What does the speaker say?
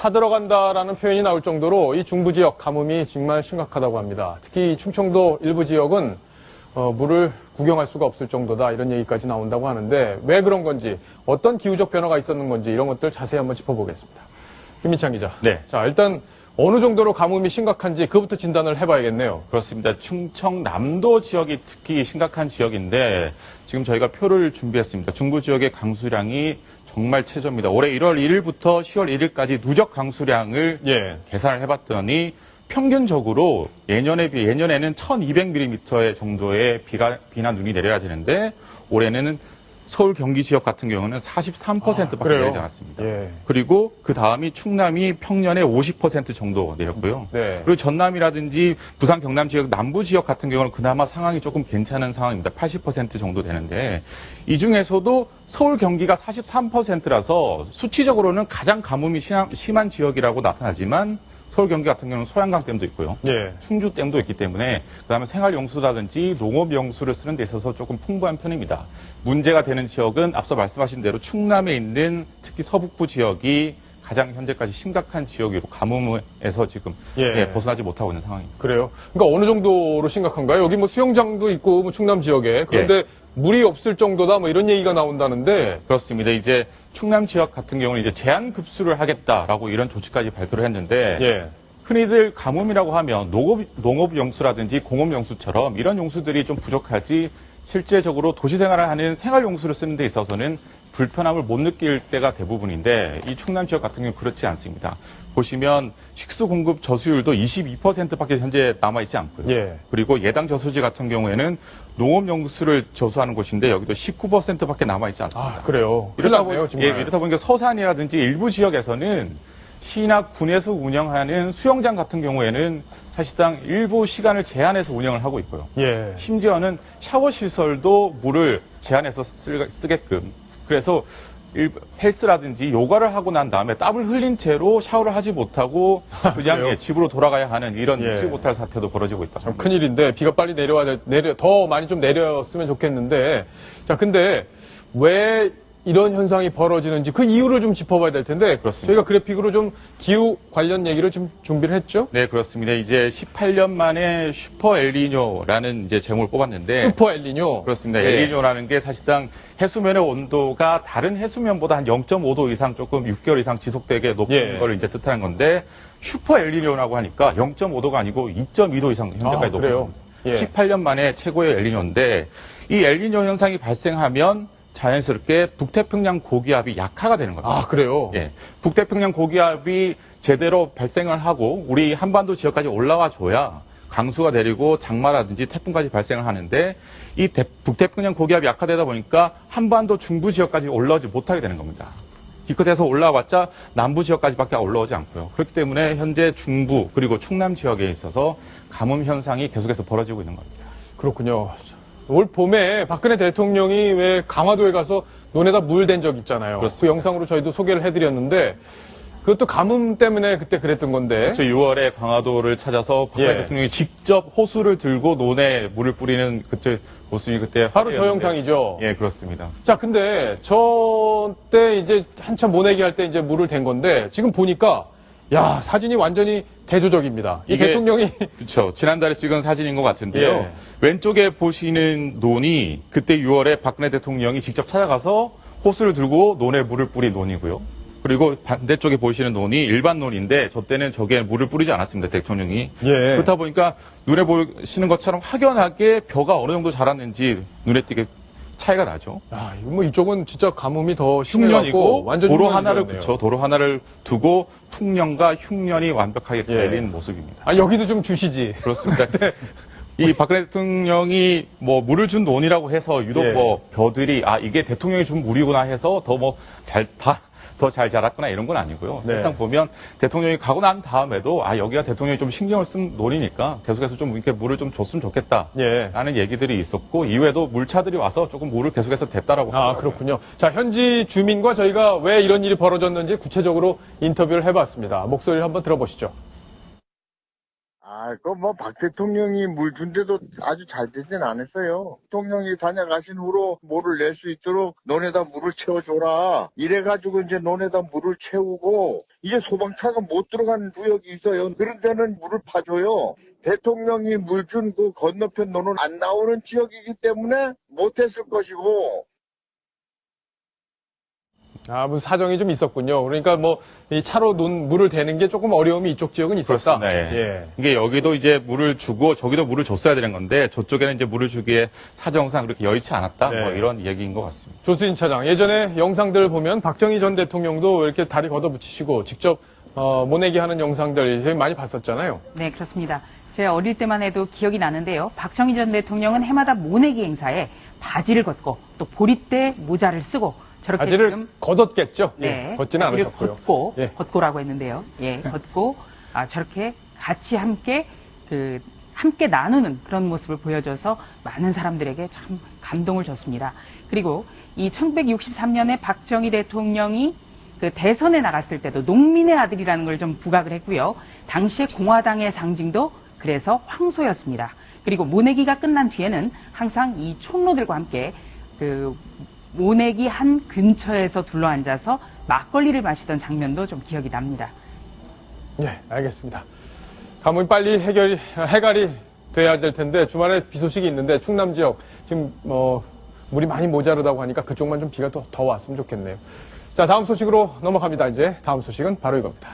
타들어간다라는 표현이 나올 정도로 이 중부 지역 가뭄이 정말 심각하다고 합니다. 특히 충청도 일부 지역은 물을 구경할 수가 없을 정도다 이런 얘기까지 나온다고 하는데 왜 그런 건지 어떤 기후적 변화가 있었는 건지 이런 것들 자세히 한번 짚어보겠습니다. 김민창 기자. 네. 자, 일단 어느 정도로 가뭄이 심각한지 그것부터 진단을 해봐야겠네요. 그렇습니다. 충청남도 지역이 특히 심각한 지역인데 지금 저희가 표를 준비했습니다. 중부 지역의 강수량이 정말 최저입니다. 올해 1월 1일부터 10월 1일까지 누적 강수량을 계산을 해봤더니 평균적으로 예년에는 1200mm 정도의 비나 눈이 내려야 되는데 올해는 서울 경기 지역 같은 경우는 43%밖에 내리지 않았습니다. 그리고 그 다음이 충남이 평년에 50% 정도 내렸고요. 그리고 전남이라든지 부산 경남 지역 남부 지역 같은 경우는 그나마 상황이 조금 괜찮은 상황입니다. 80% 정도 되는데 이 중에서도 서울 경기가 43%라서 수치적으로는 가장 가뭄이 심한 지역이라고 나타나지만 서울 경기 같은 경우는 소양강댐도 있고요. 충주댐도 있기 때문에 그다음에 생활용수라든지 농업용수를 쓰는 데 있어서 조금 풍부한 편입니다. 문제가 되는 지역은 앞서 말씀하신 대로 충남에 있는 특히 서북부 지역이 가장 현재까지 심각한 지역으로 가뭄에서 지금 벗어나지 못하고 있는 상황입니다. 그래요? 그러니까 어느 정도로 심각한가요? 여기 뭐 수영장도 있고 뭐 충남 지역에 그런데 물이 없을 정도다 뭐 이런 얘기가 나온다는데 그렇습니다. 이제 충남 지역 같은 경우는 이제 제한 급수를 하겠다라고 이런 조치까지 발표를 했는데 흔히들 가뭄이라고 하면 농업 용수라든지 공업 용수처럼 이런 용수들이 좀 부족하지 실제적으로 도시 생활을 하는 생활 용수를 쓰는 데 있어서는 불편함을 못 느낄 때가 대부분인데 이 충남 지역 같은 경우는 그렇지 않습니다. 보시면 식수 공급 저수율도 22%밖에 현재 남아있지 않고요. 그리고 예당 저수지 같은 경우에는 농업용수를 저수하는 곳인데 여기도 19%밖에 남아있지 않습니다. 그래요? 이러다 보니까 서산이라든지 일부 지역에서는 시나 군에서 운영하는 수영장 같은 경우에는 사실상 일부 시간을 제한해서 운영을 하고 있고요. 심지어는 샤워 시설도 물을 제한해서 쓰게끔. 그래서 헬스라든지 요가를 하고 난 다음에 땀을 흘린 채로 샤워를 하지 못하고 그냥 집으로 돌아가야 하는 이런 잊지 못할 사태도 벌어지고 있다. 참 큰일인데 비가 빨리 더 많이 좀 내렸으면 좋겠는데 자 근데 왜 이런 현상이 벌어지는지 그 이유를 좀 짚어봐야 될 텐데 저희가 그래픽으로 좀 기후 관련 얘기를 좀 준비를 했죠? 네, 그렇습니다. 이제 18년 만에 슈퍼 엘니뇨라는 이제 제목을 뽑았는데 슈퍼 엘니뇨? 그렇습니다. 엘니뇨라는 게 사실상 해수면의 온도가 다른 해수면보다 한 0.5도 이상 조금 6개월 이상 지속되게 높은 걸 이제 뜻하는 건데 슈퍼 엘니뇨라고 하니까 0.5도가 아니고 2.2도 이상 현재까지 높은 겁니다. 18년 만에 최고의 엘니뇨인데 이 엘니뇨 현상이 발생하면 자연스럽게 북태평양 고기압이 약화가 되는 겁니다. 그래요? 북태평양 고기압이 제대로 발생을 하고 우리 한반도 지역까지 올라와 줘야 강수가 내리고 장마라든지 태풍까지 발생을 하는데 이 북태평양 고기압이 약화되다 보니까 한반도 중부 지역까지 올라오지 못하게 되는 겁니다. 기껏해서 올라와봤자 남부 지역까지밖에 올라오지 않고요. 그렇기 때문에 현재 중부 그리고 충남 지역에 있어서 가뭄 현상이 계속해서 벌어지고 있는 겁니다. 그렇군요. 올 봄에 박근혜 대통령이 왜 강화도에 가서 논에다 물 댄 적 있잖아요. 그 영상으로 저희도 소개를 해드렸는데 그것도 가뭄 때문에 그때 그랬던 건데. 그렇죠. 6월에 강화도를 찾아서 박근혜 대통령이 직접 호수를 들고 논에 물을 뿌리는 그때 모습이 그때 바로 저 영상이죠. 그렇습니다. 자, 근데 저 때 이제 한참 모내기 할 때 이제 물을 댄 건데 지금 보니까 야, 사진이 완전히 대조적입니다. 이 대통령이. 그렇죠. 지난달에 찍은 사진인 것 같은데요. 왼쪽에 보시는 논이 그때 6월에 박근혜 대통령이 직접 찾아가서 호수를 들고 논에 물을 뿌린 논이고요. 그리고 반대쪽에 보시는 논이 일반 논인데 저 때는 저게 물을 뿌리지 않았습니다. 대통령이. 그렇다 보니까 눈에 보시는 것처럼 확연하게 벼가 어느 정도 자랐는지 눈에 띄게 차이가 나죠. 뭐 이쪽은 진짜 가뭄이 더 흉년이고 완전 도로 하나를 도로 하나를 두고 풍년과 흉년이 완벽하게 내린 모습입니다. 여기도 좀 주시지. 그렇습니다. 이 박근혜 대통령이 뭐 물을 준 논이라고 해서 유독 뭐 벼들이 이게 대통령이 준 물이구나 해서 더 잘 자랐거나 이런 건 아니고요. 사실상 보면 대통령이 가고 난 다음에도 여기가 대통령이 좀 신경을 쓴 논이니까 계속해서 좀 이렇게 물을 좀 줬으면 좋겠다. 라는 얘기들이 있었고 이후에도 물차들이 와서 조금 물을 계속해서 댔다라고 하더라고요. 그렇군요. 자, 현지 주민과 저희가 왜 이런 일이 벌어졌는지 구체적으로 인터뷰를 해봤습니다. 목소리를 한번 들어보시죠. 박 대통령이 물 준 데도 아주 잘 되진 않았어요. 대통령이 다녀가신 후로 물을 낼 수 있도록 논에다 물을 채워줘라. 이래가지고 이제 논에다 물을 채우고, 이제 소방차가 못 들어가는 구역이 있어요. 그런 데는 물을 파줘요. 대통령이 물 준 그 건너편 논은 안 나오는 지역이기 때문에 못했을 것이고, 무슨 사정이 좀 있었군요. 그러니까 이 차로 물을 대는 게 조금 어려움이 이쪽 지역은 있었다. 그렇습니다. 예. 예. 이게 여기도 이제 물을 주고 저기도 물을 줬어야 되는 건데 저쪽에는 이제 물을 주기에 사정상 그렇게 여의치 않았다. 네. 뭐 이런 얘기인 것 같습니다. 조수진 차장, 예전에 영상들 보면 박정희 전 대통령도 이렇게 다리 걷어붙이시고 직접 모내기 하는 영상들 저희 많이 봤었잖아요. 네, 그렇습니다. 제가 어릴 때만 해도 기억이 나는데요. 박정희 전 대통령은 해마다 모내기 행사에 바지를 걷고 또 보리대 모자를 쓰고 저렇게 바지를 지금 걷었겠죠. 네, 예, 걷지는 바지를 않으셨고요. 걷고 예. 걷고라고 했는데요. 예, 걷고 저렇게 같이 함께 함께 나누는 그런 모습을 보여줘서 많은 사람들에게 참 감동을 줬습니다. 그리고 이 1963년에 박정희 대통령이 그 대선에 나갔을 때도 농민의 아들이라는 걸 좀 부각을 했고요. 당시에 공화당의 상징도 그래서 황소였습니다. 그리고 모내기가 끝난 뒤에는 항상 이 총로들과 함께 그 모내기 한 근처에서 둘러앉아서 막걸리를 마시던 장면도 좀 기억이 납니다. 네, 알겠습니다. 가뭄이 빨리 해갈이 돼야 될 텐데 주말에 비 소식이 있는데 충남 지역 지금 물이 많이 모자르다고 하니까 그쪽만 좀 비가 더 왔으면 좋겠네요. 자, 다음 소식으로 넘어갑니다. 이제 다음 소식은 바로 이겁니다.